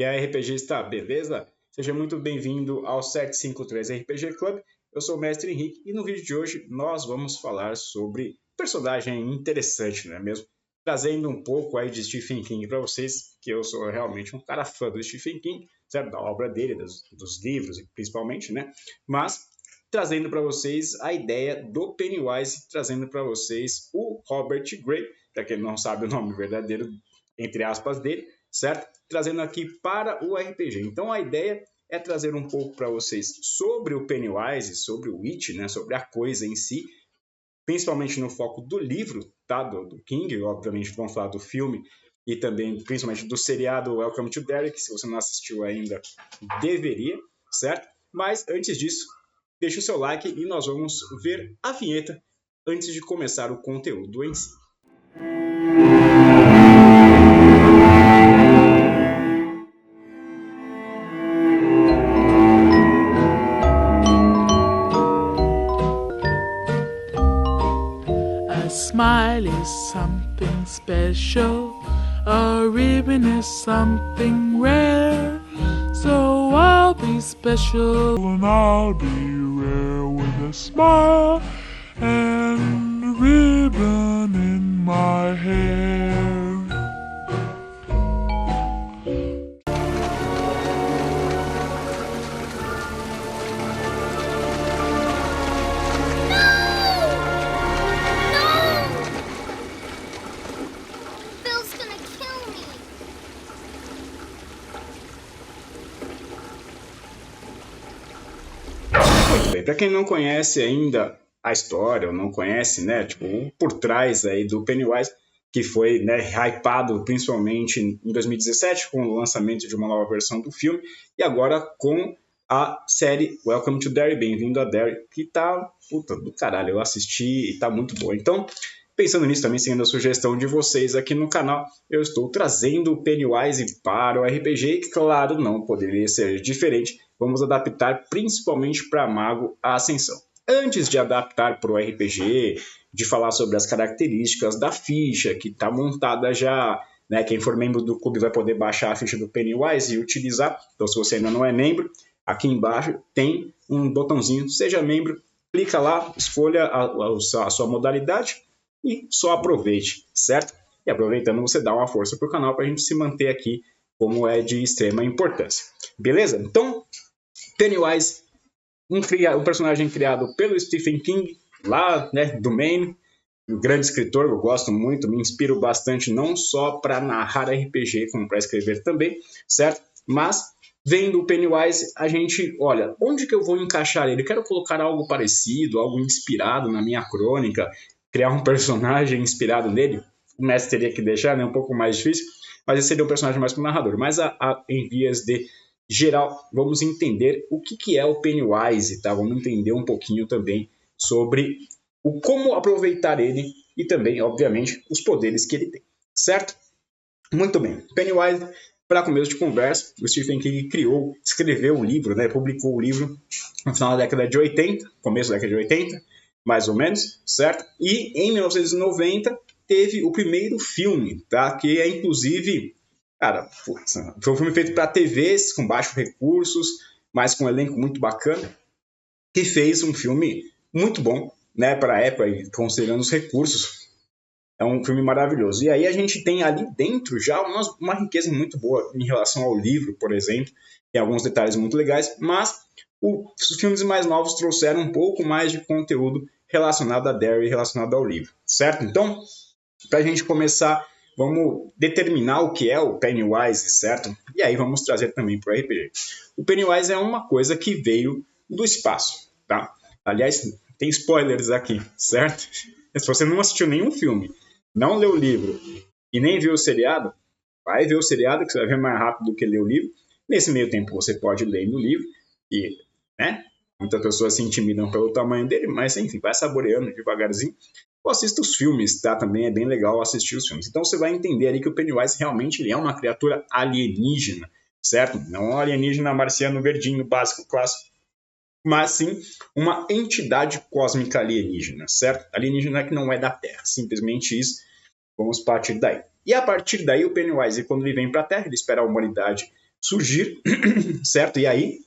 E aí, RPGista, beleza? Seja muito bem-vindo ao 753 RPG Club. Eu sou o Mestre Henrique e no vídeo de hoje nós vamos falar sobre personagem interessante, não é mesmo? Trazendo um pouco aí de Stephen King para vocês, que eu sou realmente um cara fã do Stephen King, certo? Da obra dele, dos livros principalmente, né? Mas trazendo para vocês a ideia do Pennywise, trazendo para vocês o Robert Gray, para quem não sabe o nome verdadeiro, entre aspas, dele, certo? Trazendo aqui para o RPG. Então a ideia é trazer um pouco para vocês sobre o Pennywise, sobre o It, né? Sobre a coisa em si, principalmente no foco do livro, tá? Do King, obviamente vamos falar do filme e também principalmente do seriado Welcome to Derry, que se você não assistiu ainda, deveria, certo? Mas antes disso, deixa o seu like e nós vamos ver a vinheta antes de começar o conteúdo em si. A smile is something special, a ribbon is something rare. So I'll be special and I'll be rare with a smile and a ribbon in my hair. Bill's gonna kill me. Muito bem, para quem não conhece ainda a história, ou não conhece, né, tipo, o por trás aí do Pennywise, que foi, né, hypado principalmente em 2017 com o lançamento de uma nova versão do filme e agora com a série Welcome to Derry, Bem-vindo a Derry, que tá, puta do caralho, eu assisti e tá muito boa. Então, pensando nisso também, seguindo a sugestão de vocês aqui no canal, eu estou trazendo o Pennywise para o RPG, que claro, não poderia ser diferente. Vamos adaptar principalmente para Mago a Ascensão. Antes de adaptar para o RPG, de falar sobre as características da ficha, que está montada já, né? Quem for membro do clube vai poder baixar a ficha do Pennywise e utilizar. Então, se você ainda não é membro, aqui embaixo tem um botãozinho, seja membro, clica lá, escolha a sua modalidade e só aproveite, certo? E aproveitando, você dá uma força para o canal para a gente se manter aqui como é de extrema importância. Beleza? Então, Pennywise, um personagem criado pelo Stephen King, lá, né, do Maine, um grande escritor, eu gosto muito, me inspiro bastante, não só para narrar RPG, como para escrever também, certo? Mas, vendo o Pennywise, a gente, olha, onde que eu vou encaixar ele? Eu quero colocar algo parecido, algo inspirado na minha crônica, criar um personagem inspirado nele, o mestre teria que deixar, né, um pouco mais difícil, mas esse seria um personagem mais para o narrador. Mas em vias de geral, vamos entender o que é o Pennywise, tá? Vamos entender um pouquinho também sobre como aproveitar ele e também, obviamente, os poderes que ele tem, certo? Muito bem. Pennywise, para começo de conversa, o Stephen King escreveu o livro, né? Publicou o livro no final da década de 80, começo da década de 80, mais ou menos, certo? E em 1990 teve o primeiro filme, tá? Que é inclusive, cara, foi um filme feito para TVs com baixos recursos, mas com um elenco muito bacana, que fez um filme muito bom, né? Para a época, considerando os recursos. É um filme maravilhoso. E aí a gente tem ali dentro já uma riqueza muito boa em relação ao livro, por exemplo. Tem alguns detalhes muito legais, mas os filmes mais novos trouxeram um pouco mais de conteúdo relacionado a Derry, relacionado ao livro, certo? Então, para a gente começar, vamos determinar o que é o Pennywise, certo? E aí vamos trazer também para o RPG. O Pennywise é uma coisa que veio do espaço, tá? Aliás, tem spoilers aqui, certo? Se você não assistiu nenhum filme, não leu o livro e nem viu o seriado, vai ver o seriado que você vai ver mais rápido do que ler o livro. Nesse meio tempo você pode ler no livro e, né, muitas pessoas se intimidam pelo tamanho dele, mas enfim, vai saboreando devagarzinho. Ou assista os filmes, tá? Também é bem legal assistir os filmes. Então você vai entender ali que o Pennywise realmente ele é uma criatura alienígena, certo? Não um alienígena marciano verdinho básico clássico, mas sim uma entidade cósmica alienígena, certo? Alienígena que não é da Terra, simplesmente isso. Vamos partir daí. E a partir daí o Pennywise, quando ele vem para a Terra, ele espera a humanidade surgir, certo? E aí,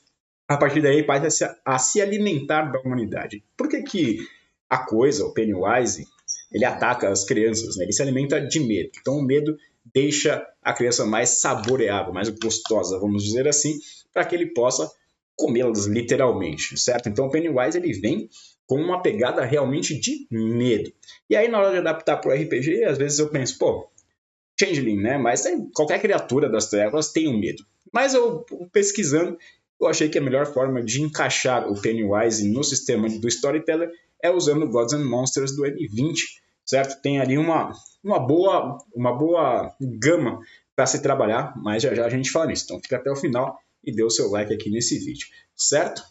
a partir daí, ele passa a se alimentar da humanidade. Por que a coisa, o Pennywise, ele ataca as crianças, né? Ele se alimenta de medo. Então, o medo deixa a criança mais saboreável, mais gostosa, vamos dizer assim, para que ele possa comê-las literalmente, certo? Então, o Pennywise, ele vem com uma pegada realmente de medo. E aí, na hora de adaptar para o RPG, às vezes eu penso, pô, Changeling, né? Mas qualquer criatura das trevas tem um medo. Mas eu, pesquisando, eu achei que a melhor forma de encaixar o Pennywise no sistema do Storyteller é usando Gods and Monsters do M20, certo? Tem ali uma boa gama para se trabalhar, mas já já a gente fala nisso. Então fica até o final e dê o seu like aqui nesse vídeo, certo?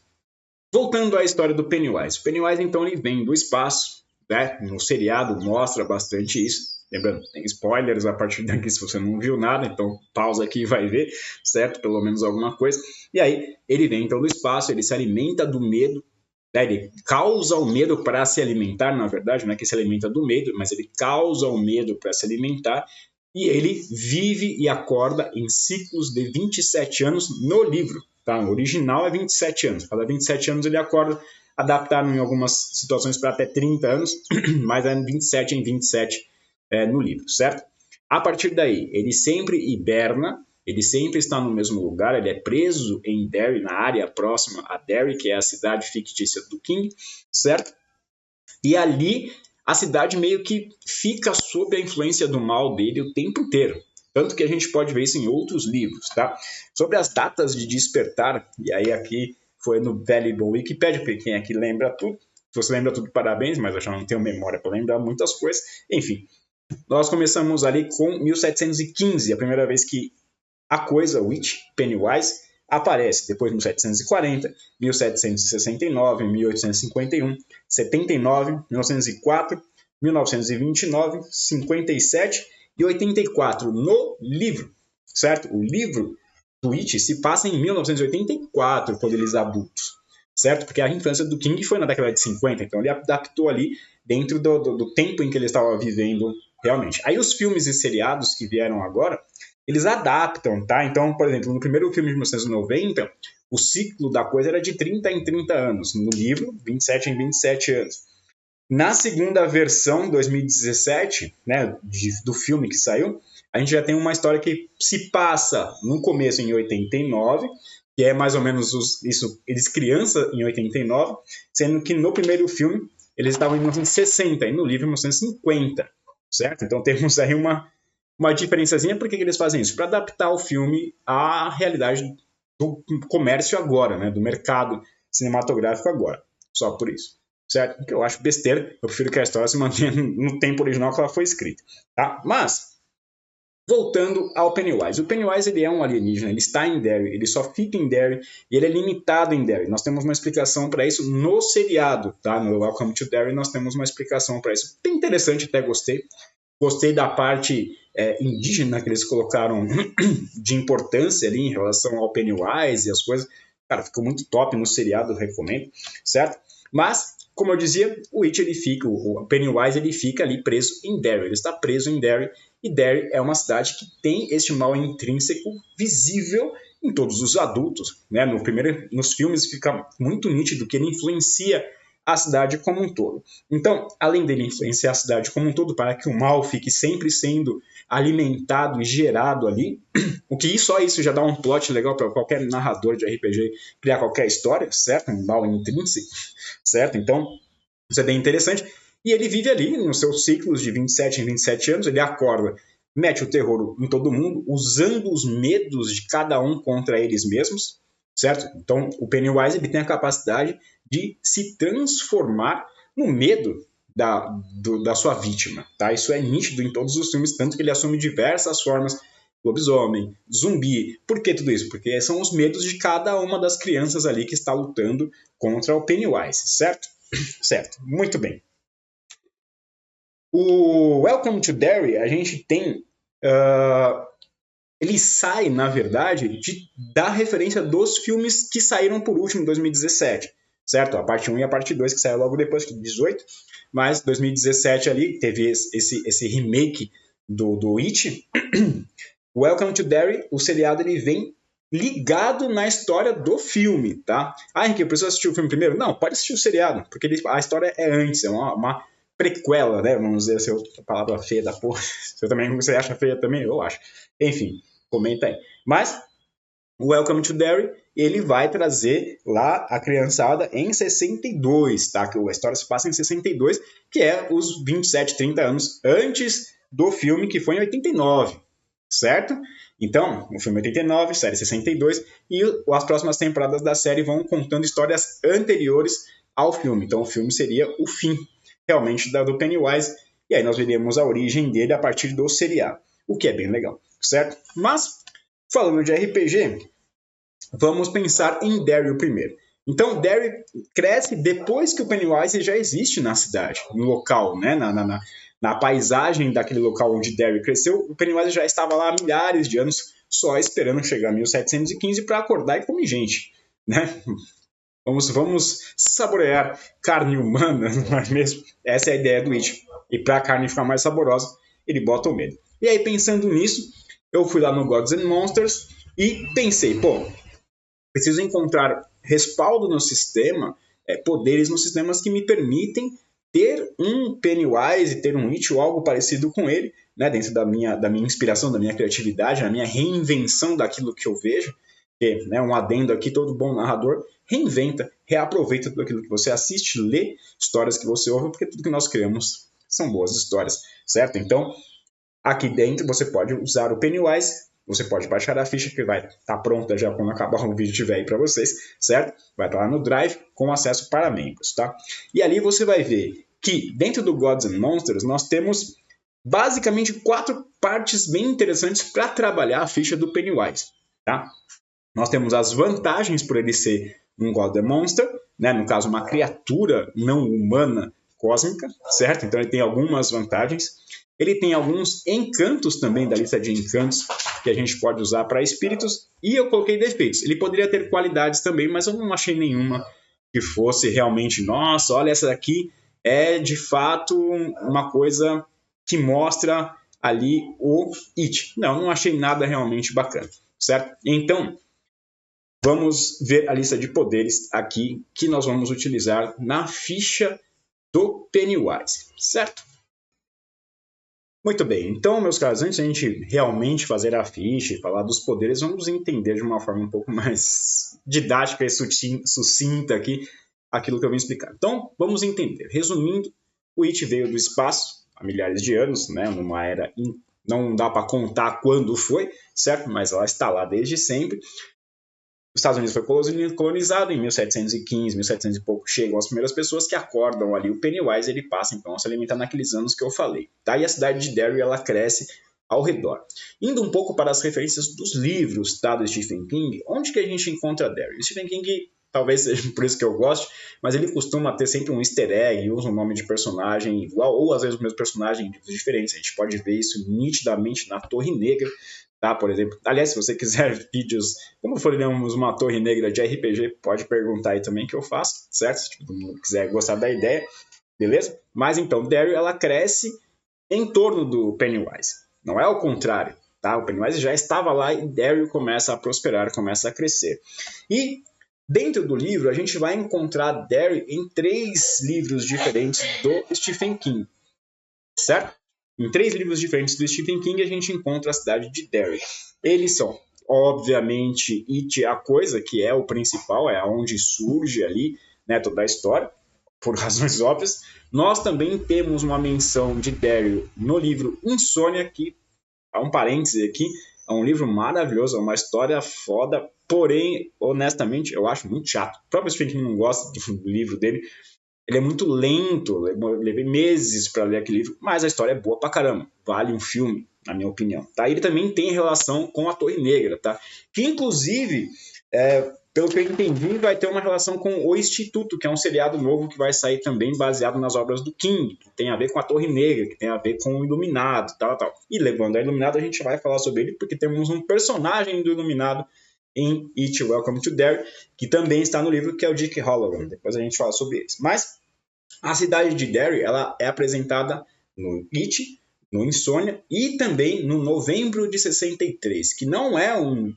Voltando à história do Pennywise. O Pennywise, então, ele vem do espaço, né? No seriado mostra bastante isso. Lembrando, tem spoilers a partir daqui se você não viu nada, então pausa aqui e vai ver, certo? Pelo menos alguma coisa. E aí, ele vem então do espaço, ele se alimenta do medo, né? Ele causa o medo para se alimentar, na verdade, não é que se alimenta do medo, mas ele causa o medo para se alimentar, e ele vive e acorda em ciclos de 27 anos no livro. Tá? O original é 27 anos, cada 27 anos ele acorda, adaptaram em algumas situações para até 30 anos, mas é 27 em 27 no livro, certo? A partir daí, ele sempre hiberna, ele sempre está no mesmo lugar, ele é preso em Derry, na área próxima a Derry, que é a cidade fictícia do King, certo? E ali, a cidade meio que fica sob a influência do mal dele o tempo inteiro. Tanto que a gente pode ver isso em outros livros, tá? Sobre as datas de despertar, e aí aqui foi no Valuable Wikipedia, porque quem aqui lembra tudo. Se você lembra tudo, parabéns, mas eu já não tenho memória para lembrar muitas coisas. Enfim, nós começamos ali com 1715, a primeira vez que a coisa, Witch, Pennywise, aparece. Depois 1740, 1769, 1851, 79, 1904, 1929, 57 e 84 no livro, certo? O livro do Witch se passa em 1984, quando eles adultos, certo? Porque a infância do King foi na década de 50, então ele adaptou ali dentro do tempo em que ele estava vivendo realmente. Aí os filmes e seriados que vieram agora, eles adaptam, tá? Então, por exemplo, no primeiro filme de 1990, o ciclo da coisa era de 30 em 30 anos. No livro, 27 em 27 anos. Na segunda versão, 2017, né, do filme que saiu, a gente já tem uma história que se passa no começo em 89, que é mais ou menos isso, eles criança em 89, sendo que no primeiro filme eles estavam em 1960 e no livro em 1950, certo? Então temos aí uma diferençazinha. Por que eles fazem isso? Para adaptar o filme à realidade do comércio agora, né? Do mercado cinematográfico agora. Só por isso, certo? Porque eu acho besteira. Eu prefiro que a história se mantenha no tempo original que ela foi escrita, tá? Mas, voltando ao Pennywise. O Pennywise, ele é um alienígena, ele está em Derry, ele só fica em Derry e ele é limitado em Derry. Nós temos uma explicação para isso no seriado, tá? No Welcome to Derry nós temos uma explicação para isso. Bem interessante, até gostei. Gostei da parte indígena que eles colocaram de importância ali em relação ao Pennywise e as coisas. Cara, ficou muito top no seriado, eu recomendo, certo? Mas, como eu dizia, o Pennywise ele fica ali preso em Derry. Ele está preso em Derry e Derry é uma cidade que tem este mal intrínseco visível em todos os adultos, né? Nos filmes fica muito nítido que ele influencia a cidade como um todo. Então, além dele influenciar a cidade como um todo para que o mal fique sempre sendo alimentado e gerado ali, o que só isso já dá um plot legal para qualquer narrador de RPG criar qualquer história, certo? Um mal intrínseco, certo? Então, isso é bem interessante. E ele vive ali nos seus ciclos de 27 em 27 anos, ele acorda, mete o terror em todo mundo, usando os medos de cada um contra eles mesmos, certo? Então, o Pennywise ele tem a capacidade de se transformar no medo da sua vítima, tá? Isso é nítido em todos os filmes, tanto que ele assume diversas formas, lobisomem, zumbi. Por que tudo isso? Porque são os medos de cada uma das crianças ali que está lutando contra o Pennywise, certo? Certo, muito bem. O Welcome to Derry, a gente tem... ele sai, na verdade, da referência dos filmes que saíram por último em 2017, certo? A parte 1 e a parte 2, que saiu logo depois, de 18, mas 2017 ali teve esse remake do It. Welcome to Derry, o seriado ele vem ligado na história do filme, tá? Ah, Henrique, eu preciso assistir o filme primeiro? Não, pode assistir o seriado, porque a história é antes, é uma prequela, né? Vamos dizer, se é outra palavra feia da porra. Se você acha feia também, eu acho. Enfim, comenta aí. Mas o Welcome to Derry, ele vai trazer lá a criançada em 62, tá? Que a história se passa em 62, que é os 27, 30 anos antes do filme, que foi em 89, certo? Então, o filme 89, série 62, e as próximas temporadas da série vão contando histórias anteriores ao filme. Então, o filme seria o fim, realmente, do Pennywise, e aí nós veríamos a origem dele a partir do seriado, o que é bem legal, certo? Mas, falando de RPG, vamos pensar em Derry primeiro. Então, Derry cresce depois que o Pennywise já existe na cidade, no local, né? Na paisagem daquele local onde Derry cresceu. O Pennywise já estava lá há milhares de anos, só esperando chegar em 1715 para acordar e comer gente, né? Vamos saborear carne humana, não é mesmo? Essa é a ideia do It. E para a carne ficar mais saborosa, ele bota o medo. E aí, pensando nisso, eu fui lá no Gods and Monsters e pensei, preciso encontrar respaldo no sistema, poderes nos sistemas que me permitem ter um Pennywise, ter um It ou algo parecido com ele, né, dentro da minha inspiração, da minha criatividade, da minha reinvenção daquilo que eu vejo. Que, né, um adendo aqui, todo bom narrador reinventa, reaproveita tudo aquilo que você assiste, lê, histórias que você ouve, porque tudo que nós criamos são boas histórias, certo? Então, aqui dentro você pode usar o Pennywise. Você pode baixar a ficha que vai estar pronta já quando acabar o vídeo estiver aí para vocês, certo? Vai estar lá no Drive com acesso para membros, tá? E ali você vai ver que dentro do Gods and Monsters nós temos basicamente 4 partes bem interessantes para trabalhar a ficha do Pennywise, tá? Nós temos as vantagens por ele ser um God and Monster, né? No caso uma criatura não humana cósmica, certo? Então ele tem algumas vantagens. Ele tem alguns encantos também da lista de encantos que a gente pode usar para espíritos. E eu coloquei defeitos. Ele poderia ter qualidades também, mas eu não achei nenhuma que fosse realmente, nossa, olha, essa daqui é de fato uma coisa que mostra ali o It. Não achei nada realmente bacana, certo? Então, vamos ver a lista de poderes aqui que nós vamos utilizar na ficha do Pennywise, certo? Muito bem, então, meus caros, antes de a gente realmente fazer a ficha e falar dos poderes, vamos entender de uma forma um pouco mais didática e sucinta aqui aquilo que eu vim explicar. Então, vamos entender. Resumindo, o It veio do espaço há milhares de anos, né, numa era, não dá para contar quando foi, certo? Mas ela está lá desde sempre. Os Estados Unidos foi colonizado em 1715, 1700 e pouco, chegam as primeiras pessoas que acordam ali o Pennywise, ele passa então a se alimentar naqueles anos que eu falei. Tá? E a cidade de Derry, ela cresce ao redor. Indo um pouco para as referências dos livros, tá, do Stephen King, onde que a gente encontra Derry? O Stephen King, talvez seja por isso que eu gosto, mas ele costuma ter sempre um easter egg, usa um nome de personagem igual, ou às vezes o mesmo personagem em livros diferentes. A gente pode ver isso nitidamente na Torre Negra, tá, por exemplo. Aliás, se você quiser vídeos como faríamos uma Torre Negra de RPG, pode perguntar aí também que eu faço, certo? Se todo mundo quiser gostar da ideia, beleza? Mas então, Derry, ela cresce em torno do Pennywise. Não é o contrário, tá? O Pennywise já estava lá e Derry começa a prosperar, começa a crescer. E dentro do livro, a gente vai encontrar Derry em 3 livros diferentes do Stephen King, certo? Em 3 livros diferentes do Stephen King, a gente encontra a cidade de Derry. Eles são, obviamente, It, a coisa, que é o principal, é onde surge ali, né, toda a história, por razões óbvias. Nós também temos uma menção de Derry no livro Insônia, que, há um parêntese aqui, é um livro maravilhoso, é uma história foda, porém, honestamente, eu acho muito chato. O próprio Stephen King não gosta do livro dele. Ele é muito lento, eu levei meses para ler aquele livro, mas a história é boa pra caramba, vale um filme, na minha opinião. Tá? Ele também tem relação com a Torre Negra, tá? Que inclusive, pelo que eu entendi, vai ter uma relação com O Instituto, que é um seriado novo que vai sair também baseado nas obras do King, que tem a ver com a Torre Negra, que tem a ver com o Iluminado, tal. E levando a Iluminado, a gente vai falar sobre ele, porque temos um personagem do Iluminado em It, Welcome to Derry, que também está no livro, que é o Dick Halloran. Depois a gente fala sobre eles. Mas a cidade de Derry, ela é apresentada no It, no Insônia e também no Novembro de 63, que não é um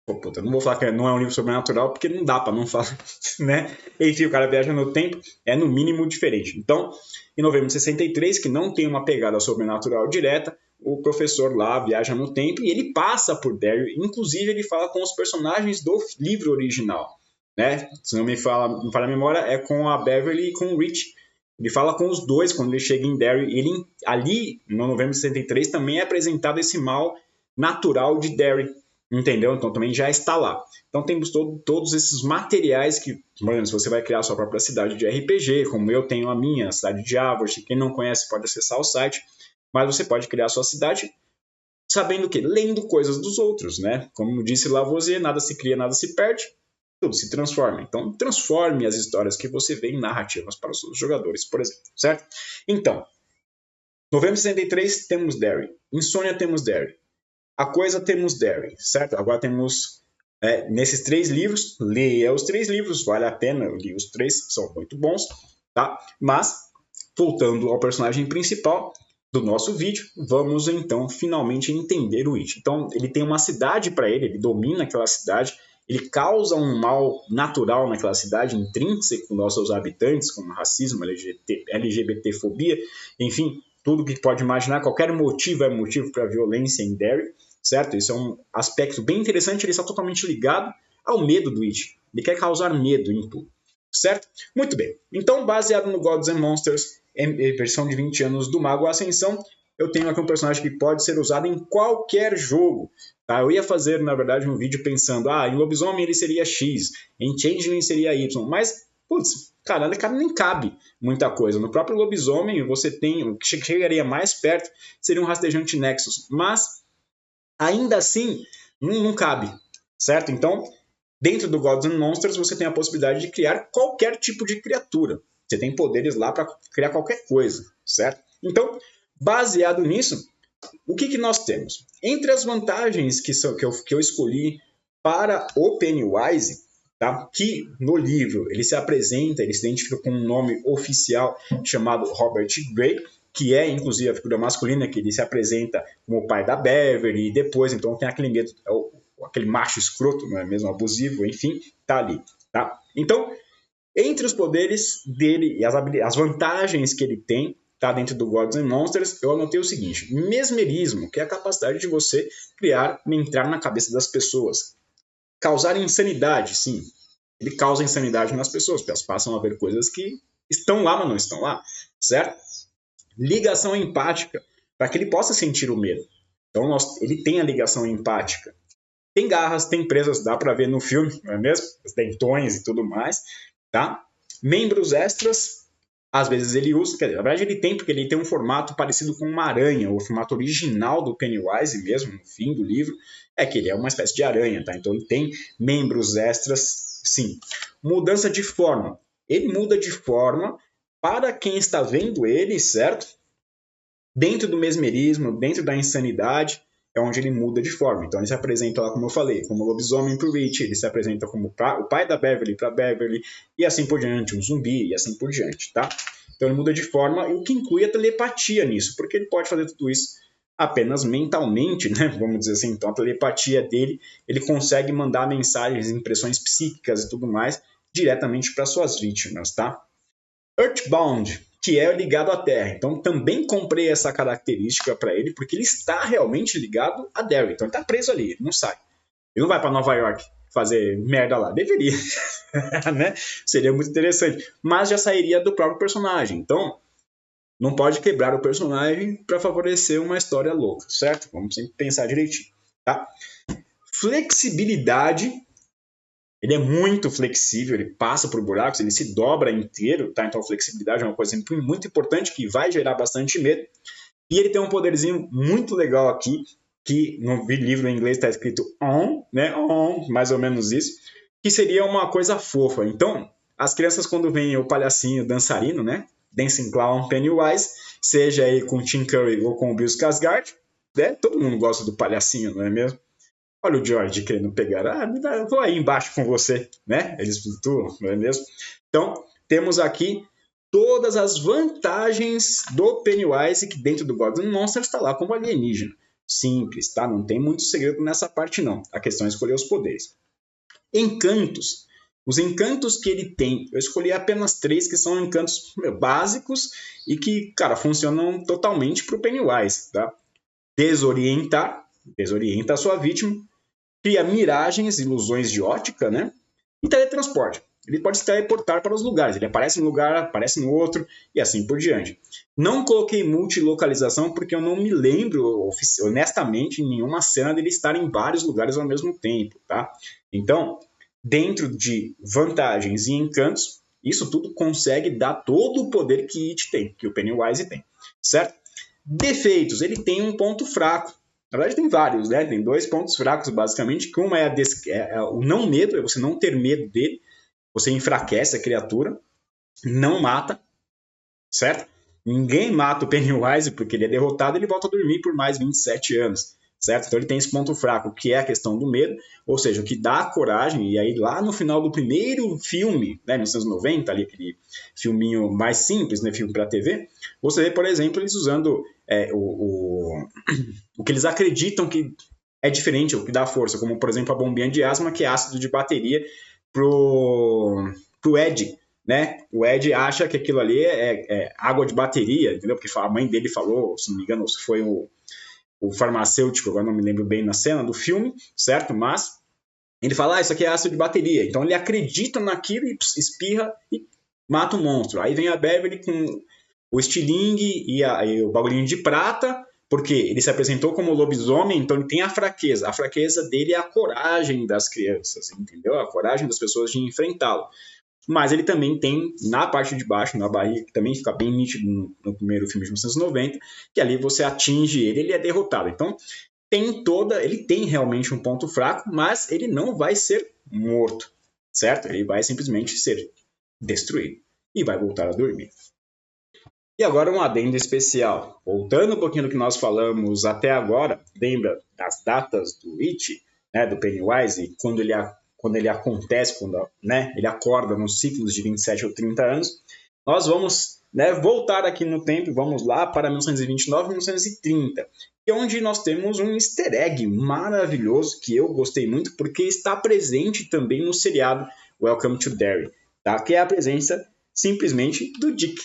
Pô, puta, não vou falar que não é um livro sobrenatural, porque não dá pra não falar, né? Enfim, o cara viaja no tempo, é no mínimo diferente. Então, em novembro de 63, que não tem uma pegada sobrenatural direta, o professor lá viaja no tempo e ele passa por Derry, inclusive ele fala com os personagens do livro original, né? Se não me falha a memória, é com a Beverly e com o Rich. Ele fala com os dois quando ele chega em Derry. Ele, ali, no novembro de 63, também é apresentado esse mal natural de Derry, entendeu? Então também já está lá. Então temos todos esses materiais que, por exemplo, se você vai criar a sua própria cidade de RPG, como eu tenho a minha, a cidade de Avort, quem não conhece pode acessar o site, mas você pode criar a sua cidade sabendo o quê? Lendo coisas dos outros, né? Como disse Lavoisier, nada se cria, nada se perde, tudo se transforma. Então transforme as histórias que você vê em narrativas para os seus jogadores, por exemplo, certo? Então, novembro de 63 temos Derry, Insônia temos Derry, A Coisa temos Derry, certo? Agora temos nesses 3 livros, leia os 3 livros, vale a pena, eu li os 3, são muito bons, tá? Mas, voltando ao personagem principal do nosso vídeo, vamos então finalmente entender o It. Então, ele tem uma cidade para ele domina aquela cidade, ele causa um mal natural naquela cidade, intrínseco aos seus habitantes, como racismo, LGBTfobia, enfim, tudo que pode imaginar, qualquer motivo é motivo para violência em Derry, certo? Isso é um aspecto bem interessante, ele está totalmente ligado ao medo do It. Ele quer causar medo em tudo, certo? Muito bem. Então, baseado no Gods and Monsters, versão de 20 anos do Mago Ascensão, eu tenho aqui um personagem que pode ser usado em qualquer jogo. Tá? Eu ia fazer, na verdade, um vídeo pensando, em Lobisomem ele seria X, em Changeling seria Y, mas, putz, cara, nem cabe muita coisa. No próprio Lobisomem, você tem, o que chegaria mais perto seria um rastejante Nexus, mas, ainda assim, não cabe, certo? Então, dentro do Gods and Monsters, você tem a possibilidade de criar qualquer tipo de criatura. Você tem poderes lá para criar qualquer coisa, certo? Então, baseado nisso, o que nós temos? Entre as vantagens que eu escolhi para o Pennywise, tá? Que no livro ele se apresenta, ele se identifica com um nome oficial chamado Robert Gray, que é inclusive a figura masculina, que ele se apresenta como o pai da Beverly, e depois então tem aquele medo, aquele macho escroto, não é mesmo, abusivo, enfim, tá ali, tá? Então, entre os poderes dele e as vantagens que ele tem, tá, dentro do Gods and Monsters, eu anotei o seguinte: mesmerismo, que é a capacidade de você entrar na cabeça das pessoas. Causar insanidade, sim. Ele causa insanidade nas pessoas, porque elas passam a ver coisas que estão lá, mas não estão lá, certo? Ligação empática, para que ele possa sentir o medo. Então, ele tem a ligação empática. Tem garras, tem presas, dá para ver no filme, não é mesmo? Os dentões e tudo mais, tá? Membros extras, às vezes ele usa, quer dizer, na verdade ele tem, porque ele tem um formato parecido com uma aranha, o formato original do Pennywise mesmo, no fim do livro, é que ele é uma espécie de aranha, tá? Então ele tem membros extras, sim. Mudança de forma. Ele muda de forma para quem está vendo ele, certo? Dentro do mesmerismo, dentro da insanidade, é onde ele muda de forma. Então ele se apresenta lá, como eu falei, como lobisomem para o Rich, ele se apresenta como o pai da Beverly para Beverly, e assim por diante, um zumbi, e assim por diante, tá? Então ele muda de forma, o que inclui a telepatia nisso, porque ele pode fazer tudo isso apenas mentalmente, né? Vamos dizer assim. Então a telepatia dele, ele consegue mandar mensagens, impressões psíquicas e tudo mais, diretamente para suas vítimas, tá? Earthbound, que é ligado à Terra. Então também comprei essa característica para ele, porque ele está realmente ligado a Derry. Então ele está preso ali, ele não sai. Ele não vai para Nova York fazer merda lá. Deveria, né? Seria muito interessante. Mas já sairia do próprio personagem. Então não pode quebrar o personagem para favorecer uma história louca, certo? Vamos sempre pensar direitinho, tá? Flexibilidade. Ele é muito flexível, ele passa por buracos, ele se dobra inteiro, tá? Então a flexibilidade é uma coisa muito importante que vai gerar bastante medo. E ele tem um poderzinho muito legal aqui, que no livro em inglês está escrito on, né? On, mais ou menos isso, que seria uma coisa fofa. Então, as crianças quando veem o palhacinho dançarino, né? Dancing Clown Pennywise, seja aí com o Tim Curry ou com o Bill Skarsgård, né? Todo mundo gosta do palhacinho, não é mesmo? Olha o George querendo pegar, eu vou aí embaixo com você, né? Eles flutuam, não é mesmo? Então, temos aqui todas as vantagens do Pennywise, que dentro do Gods and Monsters está lá como alienígena, simples, tá? Não tem muito segredo nessa parte, não. A questão é escolher os poderes. Encantos. Os encantos que ele tem, eu escolhi apenas 3 que são encantos básicos e que, cara, funcionam totalmente para o Pennywise, tá? Desorienta a sua vítima, cria miragens, ilusões de ótica, né? E teletransporte. Ele pode se teleportar para os lugares. Ele aparece em um lugar, aparece no outro e assim por diante. Não coloquei multilocalização porque eu não me lembro, honestamente, em nenhuma cena dele estar em vários lugares ao mesmo tempo, tá? Então, dentro de vantagens e encantos, isso tudo consegue dar todo o poder que It tem, que o Pennywise tem, certo? Defeitos, ele tem um ponto fraco. Na verdade tem vários, né? Tem 2 pontos fracos, basicamente, que uma é o não medo, é você não ter medo dele, você enfraquece a criatura, não mata, certo? Ninguém mata o Pennywise porque ele é derrotado, ele volta a dormir por mais 27 anos, certo? Então ele tem esse ponto fraco, que é a questão do medo, ou seja, o que dá coragem, e aí lá no final do primeiro filme, né, 1990, ali, aquele filminho mais simples, né, filme para TV, você vê, por exemplo, eles usando o que eles acreditam que é diferente, o que dá força, como, por exemplo, a bombinha de asma, que é ácido de bateria pro Ed, né? O Ed acha que aquilo ali é água de bateria, entendeu? Porque a mãe dele falou, se não me engano, foi o farmacêutico, agora não me lembro bem na cena do filme, certo? Mas ele fala, isso aqui é ácido de bateria. Então ele acredita naquilo e espirra e mata o monstro. Aí vem a Beverly com o estilingue e o bagulhinho de prata, porque ele se apresentou como lobisomem, então ele tem a fraqueza. A fraqueza dele é a coragem das crianças, entendeu? A coragem das pessoas de enfrentá-lo. Mas ele também tem, na parte de baixo, na barriga, que também fica bem nítido no primeiro filme de 1990, que ali você atinge ele é derrotado. Então, ele tem realmente um ponto fraco, mas ele não vai ser morto, certo? Ele vai simplesmente ser destruído e vai voltar a dormir. E agora um adendo especial. Voltando um pouquinho do que nós falamos até agora, lembra das datas do It, né, do Pennywise, quando ele acontece, quando, né, ele acorda nos ciclos de 27 ou 30 anos, nós vamos, né, voltar aqui no tempo, vamos lá para 1929 e 1930, onde nós temos um easter egg maravilhoso que eu gostei muito, porque está presente também no seriado Welcome to Derry, tá? Que é a presença simplesmente do Dick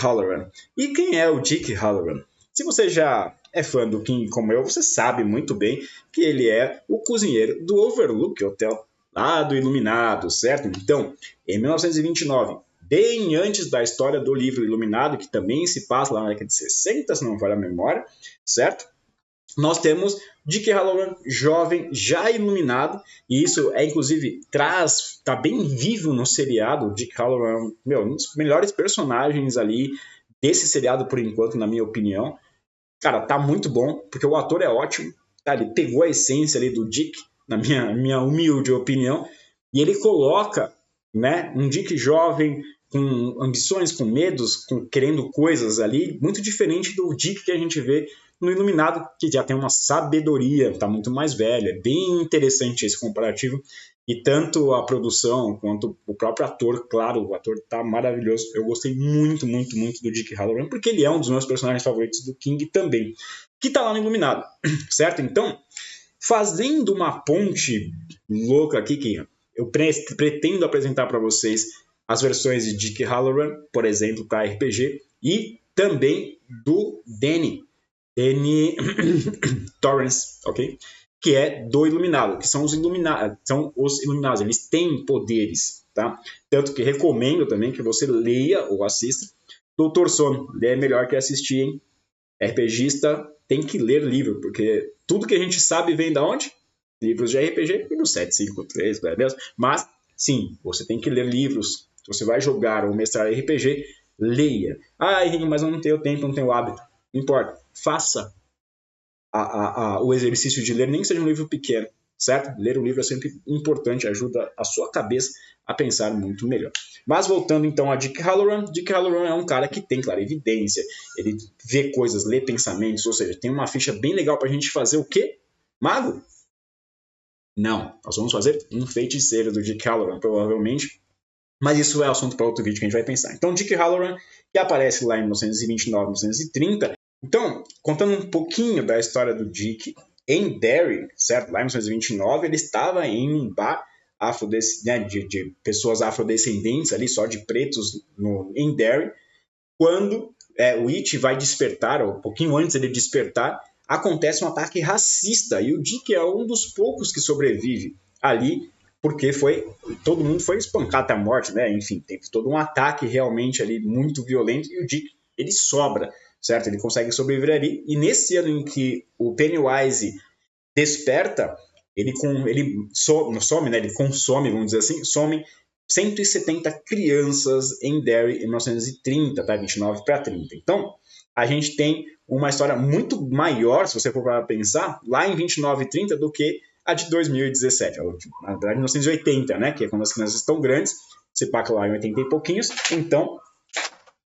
Hallorann. E quem é o Dick Hallorann? Se você já é fã do King como eu, você sabe muito bem que ele é o cozinheiro do Overlook Hotel, lá do Iluminado, certo? Então, em 1929, bem antes da história do livro Iluminado, que também se passa lá na década de 60, se não me falha a memória, certo? Nós temos Dick Hallorann jovem, já iluminado, e isso inclusive tá bem vivo no seriado. O Dick Hallorann, um dos melhores personagens ali desse seriado por enquanto, na minha opinião. Cara, tá muito bom, porque o ator é ótimo, tá? Ele pegou a essência ali do Dick, na minha humilde opinião, e ele coloca, né, um Dick jovem, com ambições, com medos, querendo coisas ali, muito diferente do Dick que a gente vê no Iluminado, que já tem uma sabedoria, está muito mais velho. É bem interessante esse comparativo. E tanto a produção quanto o próprio ator, claro, o ator está maravilhoso. Eu gostei muito, muito, muito do Dick Hallorann, porque ele é um dos meus personagens favoritos do King também, que está lá no Iluminado, certo? Então, fazendo uma ponte louca aqui, que eu pretendo apresentar para vocês as versões de Dick Hallorann, por exemplo, para RPG, e também do Danny Torrance, ok? Que é do Iluminado, que são os Iluminados, eles têm poderes, tá? Tanto que recomendo também que você leia ou assista Doutor Sono, é melhor que assistir, hein? RPGista tem que ler livro, porque tudo que a gente sabe vem da onde? Livros de RPG e do 753, não é mesmo? Mas, sim, você tem que ler livros. Se você vai jogar ou mestrar RPG, leia. Ah, Henrique, mas eu não tenho tempo, não tenho hábito. Não importa. Faça o exercício de ler, nem que seja um livro pequeno, certo? Ler um livro é sempre importante, ajuda a sua cabeça a pensar muito melhor. Mas voltando então a Dick Hallorann, Dick Hallorann é um cara que tem clarividência, ele vê coisas, lê pensamentos, ou seja, tem uma ficha bem legal pra gente fazer o quê? Mago? Não, nós vamos fazer um feiticeiro do Dick Hallorann, provavelmente, mas isso é assunto para outro vídeo que a gente vai pensar. Então, Dick Hallorann, que aparece lá em 1929, 1930, Então, contando um pouquinho da história do Dick em Derry, certo? Lá em 1929, ele estava em um bar de pessoas afrodescendentes, ali só de pretos em Derry, quando o It vai despertar, ou um pouquinho antes dele despertar, acontece um ataque racista, e o Dick é um dos poucos que sobrevive ali, porque todo mundo foi espancado até a morte, né? Enfim, teve todo um ataque realmente ali muito violento, e o Dick, ele sobra, certo? Ele consegue sobreviver ali, e nesse ano em que o Pennywise desperta, ele some, né? Ele consome, vamos dizer assim, some 170 crianças em Derry em 1930, tá? 29 para 30. Então, a gente tem uma história muito maior, se você for para pensar, lá em 29 e 30 do que a de 2017, na verdade 1980, né? Que é quando as crianças estão grandes, se passa lá em 80 e pouquinhos. Então,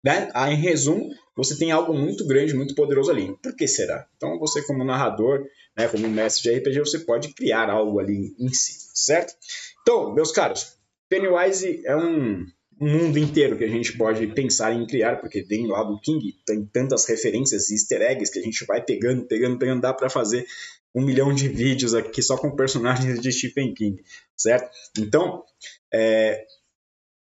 né? Em resumo, você tem algo muito grande, muito poderoso ali. Por que será? Então, você como narrador, né, como mestre de RPG, você pode criar algo ali em si, certo? Então, meus caros, Pennywise é um mundo inteiro que a gente pode pensar em criar, porque vem lá do King, tem tantas referências e easter eggs que a gente vai pegando, dá para fazer 1 milhão de vídeos aqui só com personagens de Stephen King, certo? Então,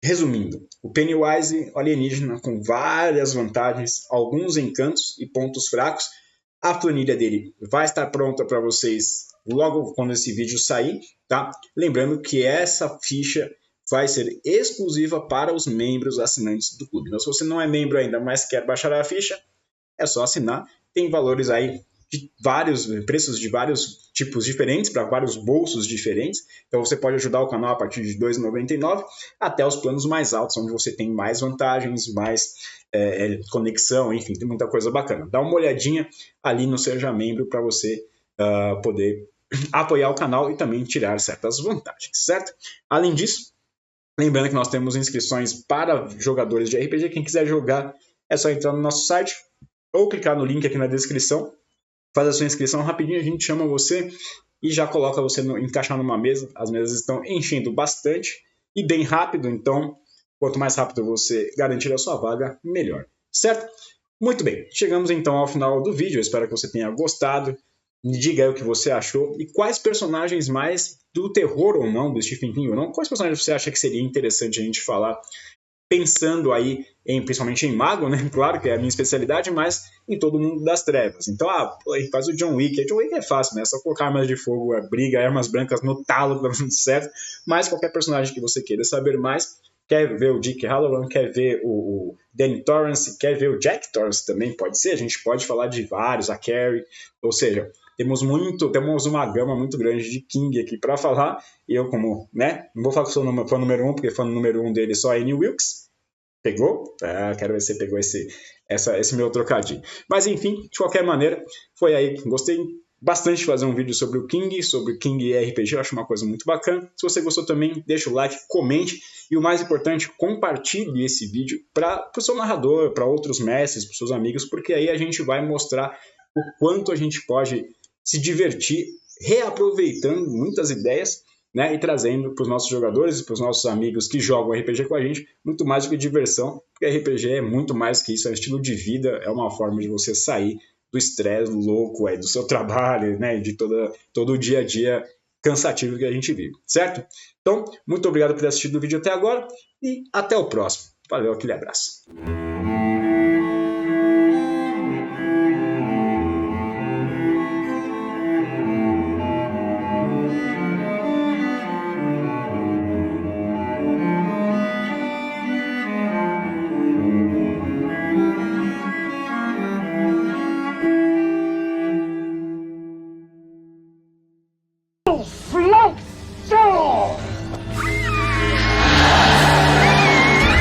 resumindo, o Pennywise alienígena com várias vantagens, alguns encantos e pontos fracos. A planilha dele vai estar pronta para vocês logo quando esse vídeo sair, tá? Lembrando que essa ficha vai ser exclusiva para os membros assinantes do clube. Então, se você não é membro ainda, mas quer baixar a ficha, é só assinar. Tem valores aí de preços de vários tipos diferentes, para vários bolsos diferentes. Então você pode ajudar o canal a partir de R$ 2,99 até os planos mais altos, onde você tem mais vantagens, mais conexão, enfim, tem muita coisa bacana. Dá uma olhadinha ali no Seja Membro para você poder apoiar o canal e também tirar certas vantagens, certo? Além disso, lembrando que nós temos inscrições para jogadores de RPG. Quem quiser jogar é só entrar no nosso site ou clicar no link aqui na descrição. Faz a sua inscrição rapidinho, a gente chama você e já coloca você encaixar numa mesa. As mesas estão enchendo bastante e bem rápido, então quanto mais rápido você garantir a sua vaga, melhor, certo? Muito bem, chegamos então ao final do vídeo, eu espero que você tenha gostado. Me diga aí o que você achou e quais personagens mais do terror ou não, do Stephen King ou não, quais personagens você acha que seria interessante a gente falar, pensando aí principalmente em mago, né? Claro que é a minha especialidade, mas em todo mundo das trevas. Então, faz o John Wick. John Wick é fácil, né? É só colocar armas de fogo, briga, armas brancas no talo, tá tudo certo. Mas qualquer personagem que você queira saber mais, quer ver o Dick Halloran, quer ver o Danny Torrance, quer ver o Jack Torrance também, pode ser. A gente pode falar de vários, a Carrie, ou seja, temos uma gama muito grande de King aqui para falar. E eu, como, né? Não vou falar que sou fã número 1, porque fã número 1 dele é só a Annie Wilkes. Pegou? Quero ver se você pegou esse meu trocadilho. Mas enfim, de qualquer maneira, foi aí. Gostei bastante de fazer um vídeo sobre o King, sobre King e RPG. Eu acho uma coisa muito bacana. Se você gostou também, deixa o like, comente. E o mais importante, compartilhe esse vídeo para o seu narrador, para outros mestres, para os seus amigos, porque aí a gente vai mostrar o quanto a gente pode se divertir reaproveitando muitas ideias, né, e trazendo para os nossos jogadores e para os nossos amigos que jogam RPG com a gente muito mais do que diversão, porque RPG é muito mais que isso, é um estilo de vida, é uma forma de você sair do estresse louco do seu trabalho, né, de todo o dia a dia cansativo que a gente vive, certo? Então, muito obrigado por ter assistido o vídeo até agora e até o próximo. Valeu, aquele abraço.